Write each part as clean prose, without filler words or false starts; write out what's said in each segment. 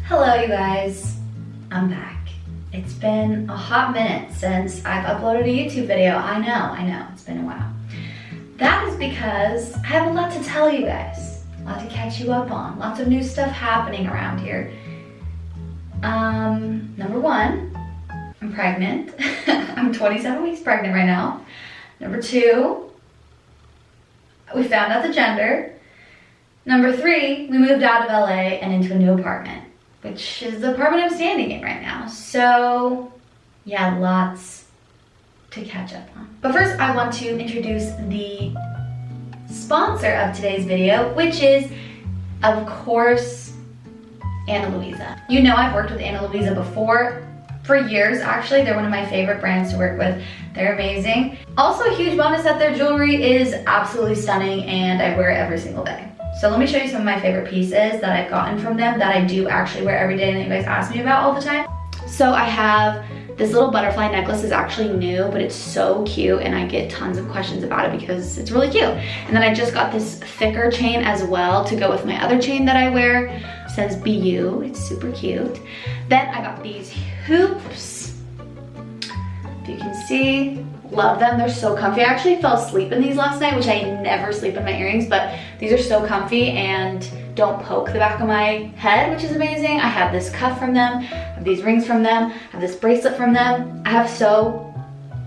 Hello you guys, I'm back. It's been a hot minute since I've uploaded a YouTube video. I know, it's been a while. That is because I have a lot to tell you guys, a lot to catch you up on, lots of new stuff happening around here. Number one, I'm pregnant. I'm 27 weeks pregnant right now. Number two, we found out the gender. Number three, we moved out of LA and into a new apartment, which is the apartment I'm standing in right now. So yeah, lots to catch up on. But first I want to introduce the sponsor of today's video, which is, of course, Ana Luisa. You know I've worked with Ana Luisa before, for years actually. They're one of my favorite brands to work with. They're amazing. Also a huge bonus that their jewelry is absolutely stunning and I wear it every single day. So let me show you some of my favorite pieces that I've gotten from them that I do actually wear every day and that you guys ask me about all the time. So I have this little butterfly necklace. Is actually new, but it's so cute and I get tons of questions about it because it's really cute. And then I just got this thicker chain as well to go with my other chain that I wear. It says BU, it's super cute. Then I got these hoops. If you can see, love them, they're so comfy. I actually fell asleep in these last night, which I never sleep in my earrings, but these are so comfy and don't poke the back of my head, which is amazing. I have this cuff from them, I have these rings from them, I have this bracelet from them. I have so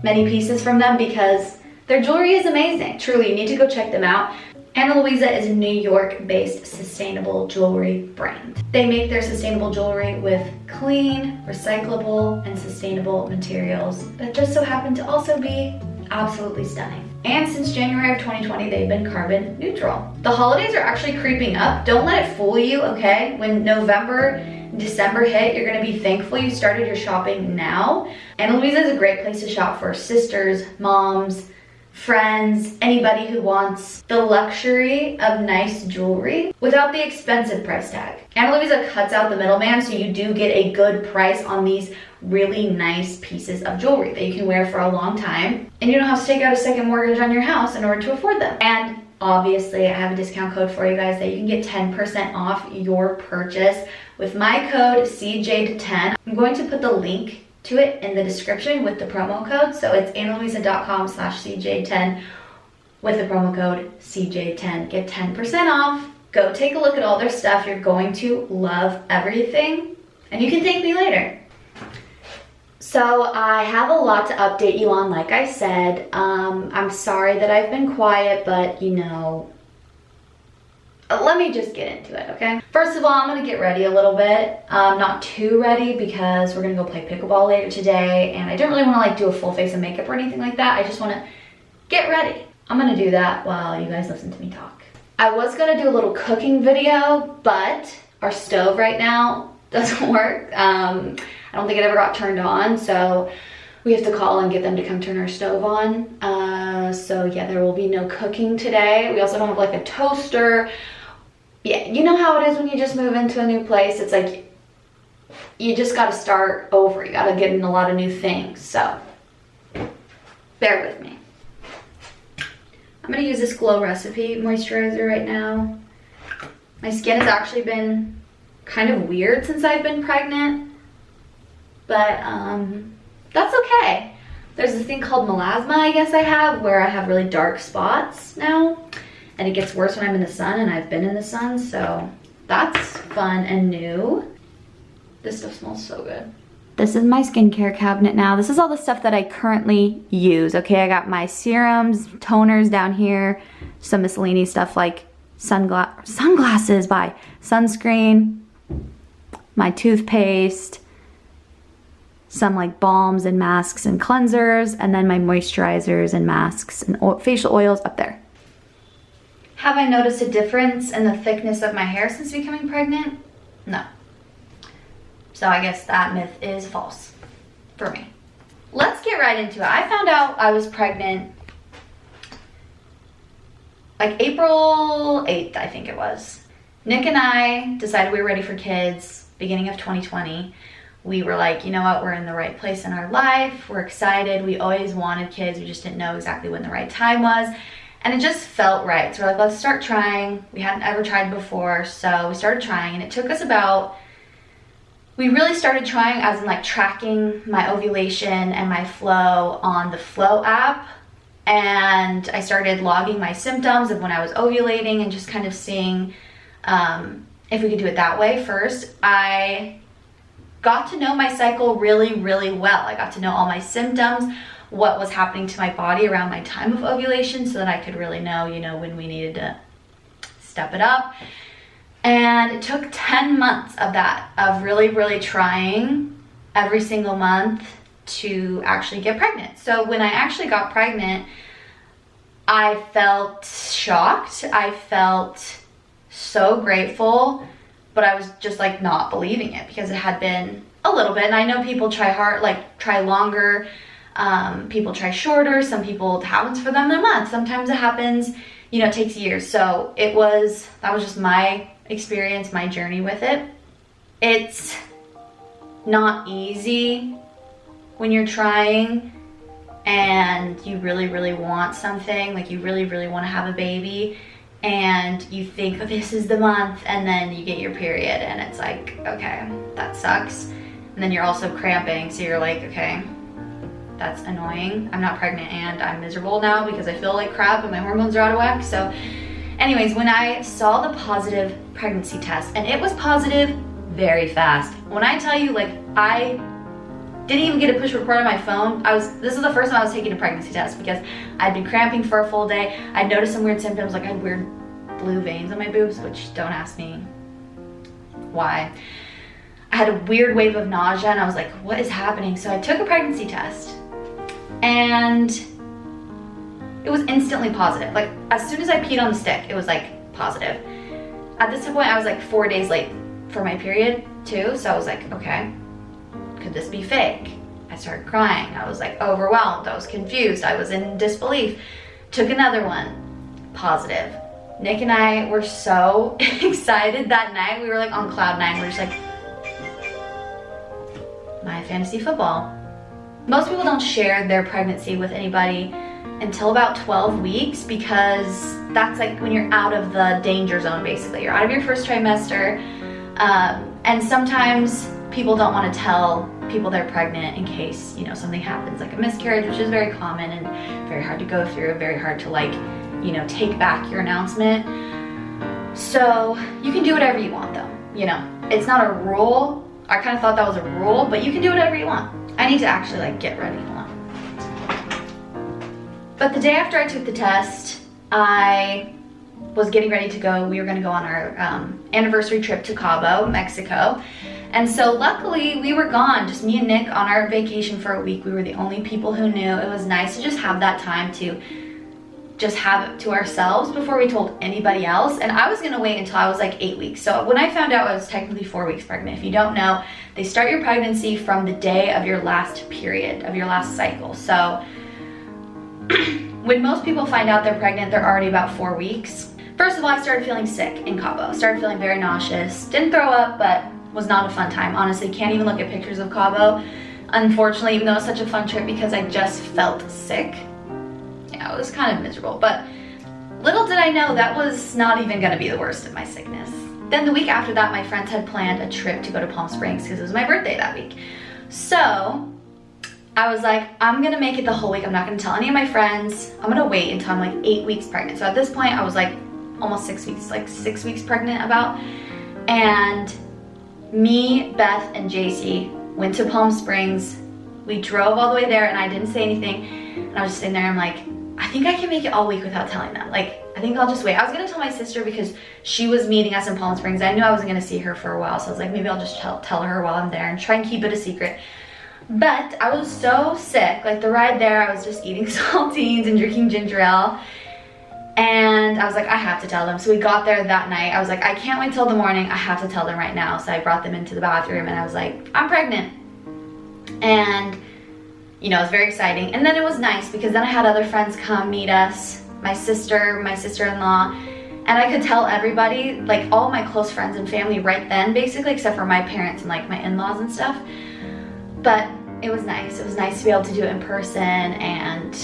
many pieces from them because their jewelry is amazing. Truly, you need to go check them out. Ana Luisa is a New York-based sustainable jewelry brand. They make their sustainable jewelry with clean, recyclable, and sustainable materials that just so happen to also be absolutely stunning. And since January of 2020, they've been carbon neutral. The holidays are actually creeping up. Don't let it fool you, okay? When November, December hit, you're gonna be thankful you started your shopping now. Ana Luisa is a great place to shop for sisters, moms, friends, anybody who wants the luxury of nice jewelry without the expensive price tag. Ana Luisa cuts out the middleman, so you do get a good price on these really nice pieces of jewelry that you can wear for a long time, and you don't have to take out a second mortgage on your house in order to afford them. And obviously I have a discount code for you guys that you can get 10% off your purchase with my code CJ10. I'm going to put the link to it in the description with the promo code. So it's analuisa.com/CJ10 with the promo code CJ10. Get 10% off. Go take a look at all their stuff. You're going to love everything and you can thank me later. So I have a lot to update you on, like I said. I'm sorry that I've been quiet, but you know, let me just get into it, okay? First of all, I'm gonna get ready a little bit. Not too ready because we're gonna go play pickleball later today and I don't really wanna like do a full face of makeup or anything like that. I just wanna get ready. I'm gonna do that while you guys listen to me talk. I was gonna do a little cooking video, but our stove right now doesn't work. I don't think it ever got turned on, so we have to call and get them to come turn our stove on. So yeah, there will be no cooking today. We also don't have like a toaster. Yeah, you know how it is when you just move into a new place. It's like, you just gotta start over. You gotta get in a lot of new things, so bear with me. I'm gonna use this Glow Recipe moisturizer right now. My skin has actually been kind of weird since I've been pregnant, but that's okay. There's this thing called melasma, I guess I have, where I have really dark spots now. And it gets worse when I'm in the sun, and I've been in the sun, so that's fun and new. This stuff smells so good. This is my skincare cabinet now. This is all the stuff that I currently use, okay? I got my serums, toners down here, some miscellaneous stuff like sunglasses by sunscreen, my toothpaste, some like balms and masks and cleansers, and then my moisturizers and masks and facial oils up there. Have I noticed a difference in the thickness of my hair since becoming pregnant? No. So I guess that myth is false for me. Let's get right into it. I found out I was pregnant like April 8th, I think it was. Nick and I decided we were ready for kids beginning of 2020. We were like, you know what, we're in the right place in our life. We're excited. We always wanted kids. We just didn't know exactly when the right time was. And it just felt right. So we're like, let's start trying. We hadn't ever tried before, so we started trying, and it took us about, we really started trying as in like tracking my ovulation and my flow on the Flow app. And I started logging my symptoms of when I was ovulating and just kind of seeing if we could do it that way first. I got to know my cycle really, really well. I got to know all my symptoms, what was happening to my body around my time of ovulation, so that I could really know, you know, when we needed to step it up. And it took 10 months of that, of really, really trying every single month to actually get pregnant. So when I actually got pregnant, I felt shocked. I felt so grateful, but I was just like not believing it because it had been a little bit. And I know people try hard, like try longer. People try shorter. Some people, it happens for them in a month. Sometimes it happens, you know, it takes years. So that was just my experience, my journey with it. It's not easy when you're trying and you really, really want something, like you really, really want to have a baby, and you think, oh, this is the month, and then you get your period and it's like, okay, that sucks. And then you're also cramping, so you're like, okay, that's annoying. I'm not pregnant and I'm miserable now because I feel like crap and my hormones are out of whack. So anyways, when I saw the positive pregnancy test, and it was positive very fast. When I tell you, like, I didn't even get a push record on my phone. This is the first time I was taking a pregnancy test because I'd been cramping for a full day. I'd noticed some weird symptoms, like I had weird blue veins on my boobs, which don't ask me why. I had a weird wave of nausea and I was like, what is happening? So I took a pregnancy test and it was instantly positive. Like as soon as I peed on the stick, it was like positive. At this point, I was like 4 days late for my period too. So I was like, okay, could this be fake? I started crying. I was like overwhelmed. I was confused. I was in disbelief. Took another one, positive. Nick and I were so excited that night. We were like on cloud nine. We're just like, my fantasy football. Most people don't share their pregnancy with anybody until about 12 weeks because that's like when you're out of the danger zone, basically. You're out of your first trimester. And sometimes people don't want to tell people they're pregnant in case, you know, something happens, like a miscarriage, which is very common and very hard to go through, very hard to, like, you know, take back your announcement. So you can do whatever you want though, you know. It's not a rule. I kind of thought that was a rule, but you can do whatever you want. I need to actually like get ready. Hold on. But the day after I took the test, I was getting ready to go. We were going to go on our anniversary trip to Cabo, Mexico. And so luckily we were gone, just me and Nick on our vacation for a week. We were the only people who knew. It was nice to just have that time to just have it to ourselves before we told anybody else. And I was gonna wait until I was like 8 weeks. So when I found out, I was technically 4 weeks pregnant. If you don't know, they start your pregnancy from the day of your last period, of your last cycle. So when most people find out they're pregnant, they're already about 4 weeks. First of all, I started feeling sick in Cabo. Started feeling very nauseous. Didn't throw up, but was not a fun time. Honestly, can't even look at pictures of Cabo. Unfortunately, even though it was such a fun trip because I just felt sick. Yeah, it was kind of miserable, but little did I know that was not even gonna be the worst of my sickness. Then the week after that, my friends had planned a trip to go to Palm Springs because it was my birthday that week. So I was like, I'm gonna make it the whole week. I'm not gonna tell any of my friends. I'm gonna wait until I'm like 8 weeks pregnant. So at this point, I was like almost 6 weeks, like 6 weeks pregnant about. And me, Beth, and JC went to Palm Springs. We drove all the way there and I didn't say anything. And I was just sitting there, I'm like, I think I can make it all week without telling them. Like, I think I'll just wait. I was gonna tell my sister because she was meeting us in Palm Springs. I knew I wasn't gonna see her for a while, so I was like, maybe I'll just tell her while I'm there and try and keep it a secret. But I was so sick. Like the ride there, I was just eating saltines and drinking ginger ale. And I was like, I have to tell them. So we got there that night. I was like, I can't wait till the morning. I have to tell them right now. So I brought them into the bathroom and I was like, I'm pregnant. And you know, it was very exciting. And then it was nice because then I had other friends come meet us, my sister-in-law, and I could tell everybody, like all my close friends and family right then, basically, except for my parents and like my in-laws and stuff. But it was nice. It was nice to be able to do it in person and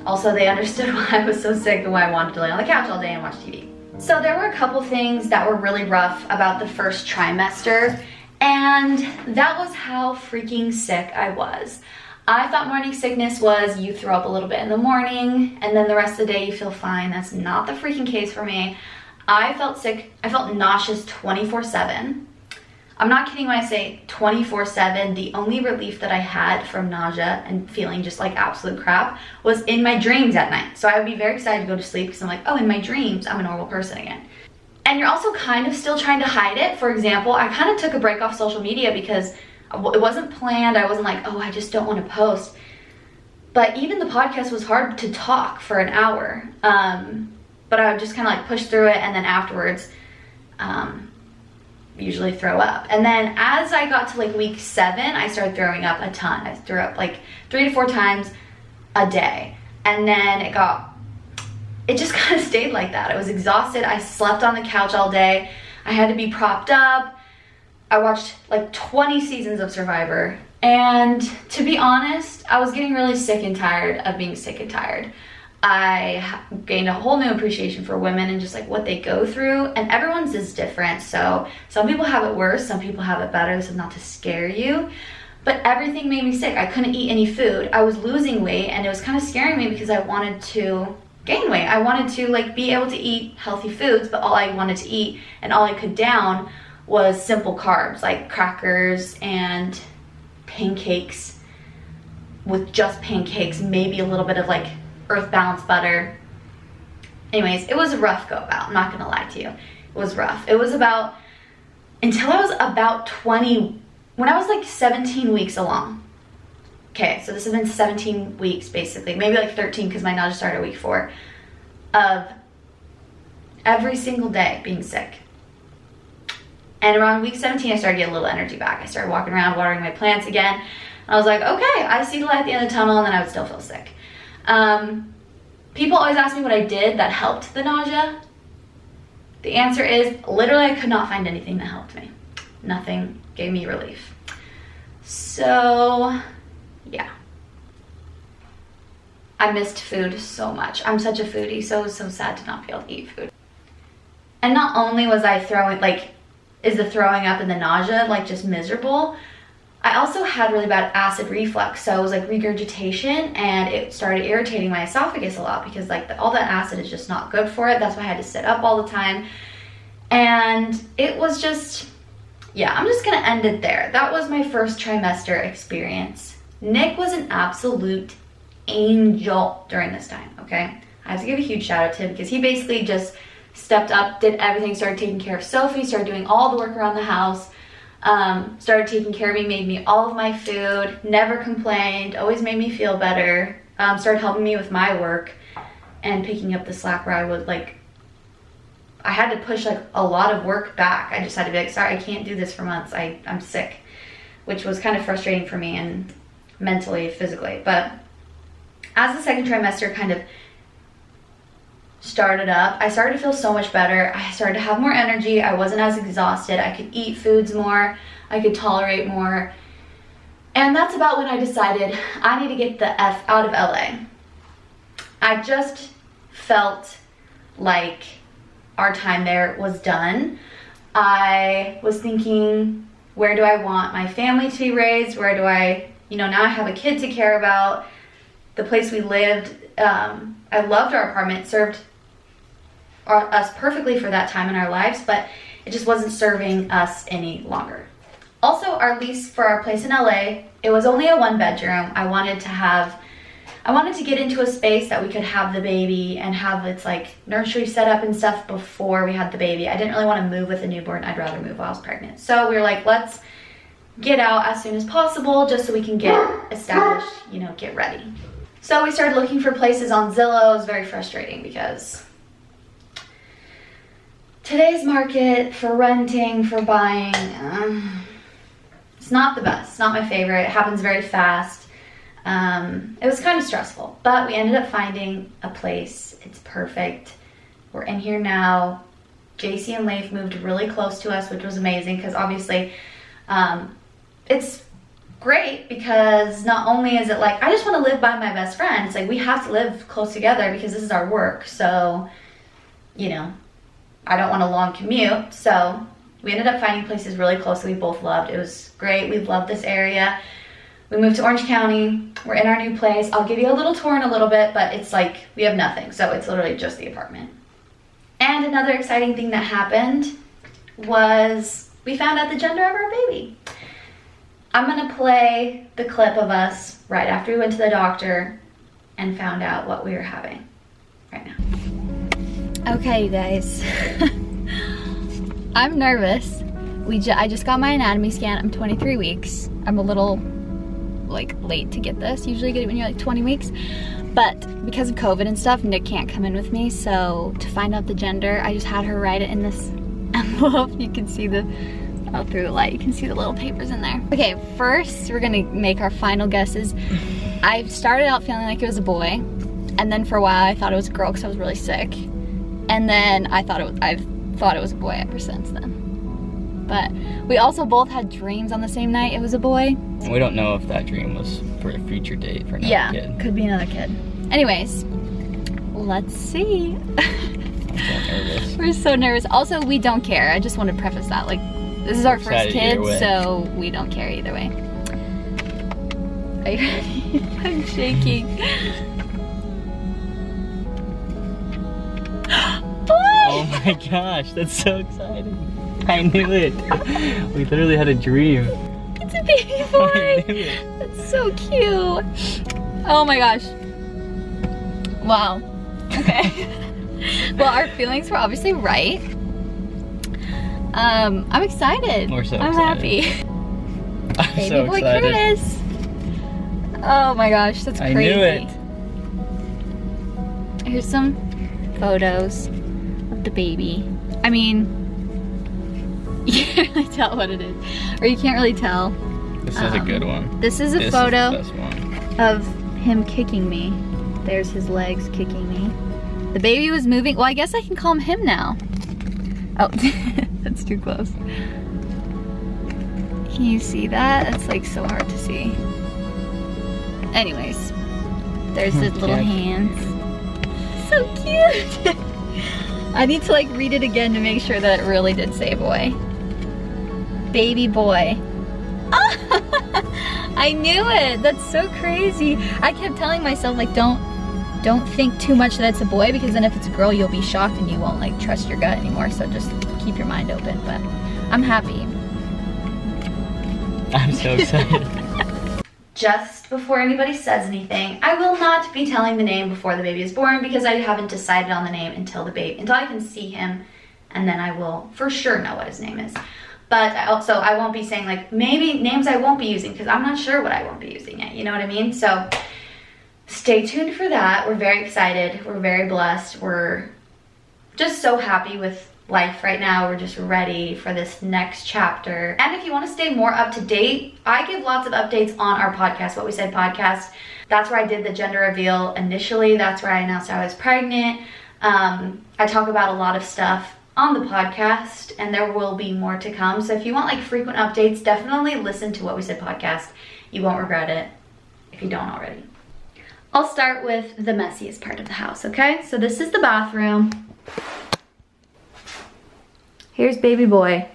Also, they understood why I was so sick and why I wanted to lay on the couch all day and watch TV. So there were a couple things that were really rough about the first trimester, and that was how freaking sick I was. I thought morning sickness was you throw up a little bit in the morning and then the rest of the day you feel fine. That's not the freaking case for me. I felt sick. I felt nauseous 24/7. I'm not kidding when I say 24/7. The only relief that I had from nausea and feeling just like absolute crap was in my dreams at night. So I would be very excited to go to sleep because I'm like, oh, in my dreams, I'm a normal person again. And you're also kind of still trying to hide it. For example, I kind of took a break off social media because it wasn't planned. I wasn't like, oh, I just don't want to post. But even the podcast was hard to talk for an hour. But I would just kind of like push through it, and then afterwards, usually throw up. And then as I got to like week 7, I started throwing up a ton. I threw up like 3 to 4 times a day. And then it just kind of stayed like that. I was exhausted. I slept on the couch all day. I had to be propped up. I watched like 20 seasons of Survivor. And to be honest, I was getting really sick and tired of being sick and tired. I gained a whole new appreciation for women and just like what they go through, and everyone's is different. So some people have it worse, some people have it better. This is not to scare you, but everything made me sick. I couldn't eat any food. I was losing weight, and it was kind of scaring me because I wanted to gain weight. I wanted to like be able to eat healthy foods, but all I wanted to eat and all I could down was simple carbs like crackers and pancakes, with just pancakes, maybe a little bit of like Earth Balance butter. Anyways, it was a rough go about. I'm not gonna lie to you. It was rough. It was about, until I was about 20, when I was like 17 weeks along. Okay, so this has been 17 weeks basically, maybe like 13 because my nausea started at week 4, of every single day being sick. And around week 17, I started getting a little energy back. I started walking around, watering my plants again. And I was like, okay, I see the light at the end of the tunnel, and then I would still feel sick. People always ask me what I did that helped the nausea. The answer is literally I could not find anything that helped me. Nothing gave me relief. So yeah, I missed food so much. I'm such a foodie, so it was so sad to not be able to eat food. And not only was I is the throwing up and the nausea like just miserable, I also had really bad acid reflux, so it was like regurgitation, and it started irritating my esophagus a lot because like all that acid is just not good for it. That's why I had to sit up all the time, and it was just, yeah, I'm just gonna end it there. That was my first trimester experience. Nick was an absolute angel during this time, okay? I have to give a huge shout out to him because he basically just stepped up, did everything, started taking care of Sophie, started doing all the work around the house. Started taking care of me, made me all of my food, never complained, always made me feel better, started helping me with my work and picking up the slack where I would like, I had to push like a lot of work back. I just had to be like, sorry, I can't do this for months. I'm sick, which was kind of frustrating for me and mentally, physically. But as the second trimester kind of started up, I started to feel so much better. I started to have more energy. I wasn't as exhausted. I could eat foods more. I could tolerate more. And that's about when I decided I need to get the F out of LA. I just felt like our time there was done. I was thinking, where do I want my family to be raised? Where do I, now I have a kid to care about. The place we lived, I loved our apartment. It served us perfectly for that time in our lives, but it just wasn't serving us any longer. Also, our lease for our place in LA, it was only a 1-bedroom. I wanted to get into a space that we could have the baby and have its like nursery set up and stuff before we had the baby. I didn't really want to move with a newborn. I'd rather move while I was pregnant. So we were like, let's get out as soon as possible just so we can get established, get ready. So we started looking for places on Zillow. It was very frustrating because today's market for renting, for buying, it's not the best. It's not my favorite. It happens very fast. It was kind of stressful, but we ended up finding a place. It's perfect. We're in here now. JC and Leif moved really close to us, which was amazing because obviously it's great because not only is it like, I just want to live by my best friend. It's like, we have to live close together because this is our work. So, you know, I don't want a long commute. So we ended up finding places really close that we both loved. It was great. We loved this area. We moved to Orange County. We're in our new place. I'll give you a little tour in a little bit, but it's like, we have nothing. So it's literally just the apartment. And another exciting thing that happened was we found out the gender of our baby. I'm gonna play the clip of us right after we went to the doctor and found out what we were having right now. Okay, you guys. I'm nervous. I just got my anatomy scan. I'm 23 weeks. I'm a little like late to get this. Usually get it when you're like 20 weeks. But because of COVID and stuff, Nick can't come in with me. So to find out the gender, I just had her write it in this envelope. You can see through the light, you can see the little papers in there. Okay, first we're gonna make our final guesses. I started out feeling like it was a boy, and then for a while I thought it was a girl because I was really sick. And then I've thought it was a boy ever since then. But we also both had dreams on the same night it was a boy. We don't know if that dream was for a future date for another kid. Yeah, could be another kid. Anyways, let's see. I'm so nervous. We're so nervous. Also, we don't care. I just want to preface that. Like, this is our first kid, so we don't care either way. Are you ready? I'm shaking. Oh my gosh, that's so exciting. I knew it. We literally had a dream. It's a baby boy. I knew it. That's so cute. Oh my gosh. Wow. Okay. Well, our feelings were obviously right. I'm excited. We're so I'm excited. happy. I'm Baby so boy excited. Curtis. Oh my gosh, that's crazy. I knew it. Here's some photos of the baby. I mean, you can't really tell what it is. Or you can't really tell. This is a good one. This is a photo Is the best one. of him kicking me. There's his legs kicking me. The baby was moving. Well, I guess I can call him him now. Oh, that's too close. Can you see that? It's like so hard to see. Anyways, there's his little hands. So cute. I need to like read it again to make sure that it really did say boy. Baby boy. I knew it. That's so crazy. I kept telling myself like don't think too much that it's a boy, because then if it's a girl you'll be shocked and you won't like trust your gut anymore. So just keep your mind open. But I'm happy. I'm so excited. Just before anybody says anything, I will not be telling the name before the baby is born, because I haven't decided on the name until I can see him, and then I will for sure know what his name is. But I won't be saying like maybe names I won't be using, because I'm not sure what I won't be using yet. You know what I mean? So stay tuned for that. We're very excited. We're very blessed. We're just so happy with life right now. We're just ready for this next chapter. And if you want to stay more up to date, I give lots of updates on our podcast, What We Said podcast. That's where I did the gender reveal initially. That's where I announced I was pregnant. I talk about a lot of stuff on the podcast, and there will be more to come. So if you want like frequent updates, definitely listen to What We Said podcast. You won't regret it if you don't already. I'll start with the messiest part of the house, okay? So this is the bathroom. Here's baby boy.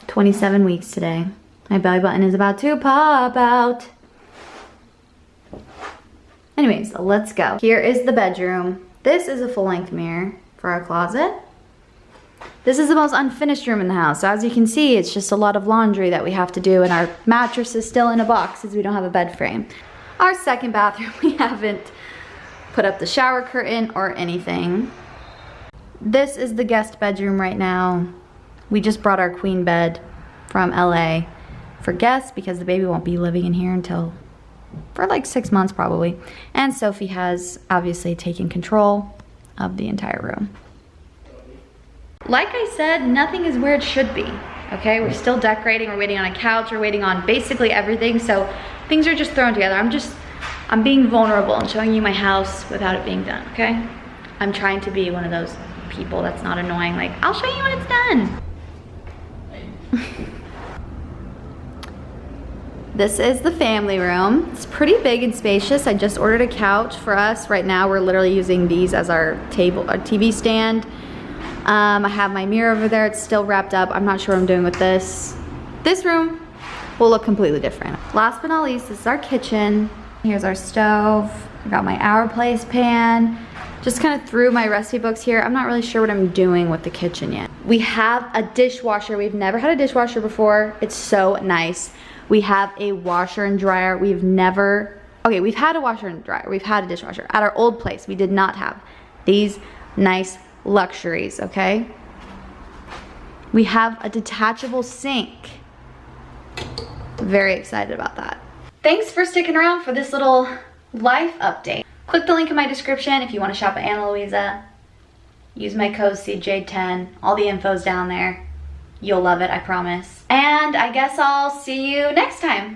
27 weeks today. My belly button is about to pop out. Anyways, let's go. Here is the bedroom. This is a full-length mirror for our closet. This is the most unfinished room in the house. So as you can see, it's just a lot of laundry that we have to do, and our mattress is still in a box since we don't have a bed frame. Our second bathroom, we haven't put up the shower curtain or anything. This is the guest bedroom right now. We just brought our queen bed from LA for guests because the baby won't be living in here until for like 6 months probably. And Sophie has obviously taken control of the entire room. Like I said, nothing is where it should be, okay? We're still decorating, we're waiting on a couch, we're waiting on basically everything, so things are just thrown together. I'm being vulnerable and showing you my house without it being done, okay? I'm trying to be one of those people that's not annoying, like, I'll show you when it's done. This is the family room. It's pretty big and spacious. I just ordered a couch for us. Right now we're literally using these as our table, our TV stand. I have my mirror over there. It's still wrapped up. I'm not sure what I'm doing with this. This room will look completely different. Last but not least, this is our kitchen. Here's our stove. I got my Our Place pan. Just kind of threw my recipe books here. I'm not really sure what I'm doing with the kitchen yet. We have a dishwasher. We've never had a dishwasher before. It's so nice. We have a washer and dryer. We've had a washer and dryer. We've had a dishwasher. At our old place, we did not have these nice luxuries, okay? We have a detachable sink. Very excited about that. Thanks for sticking around for this little life update. Click the link in my description if you want to shop at Ana Luisa. Use my code CJ10. All the info's down there. You'll love it, I promise. And I guess I'll see you next time.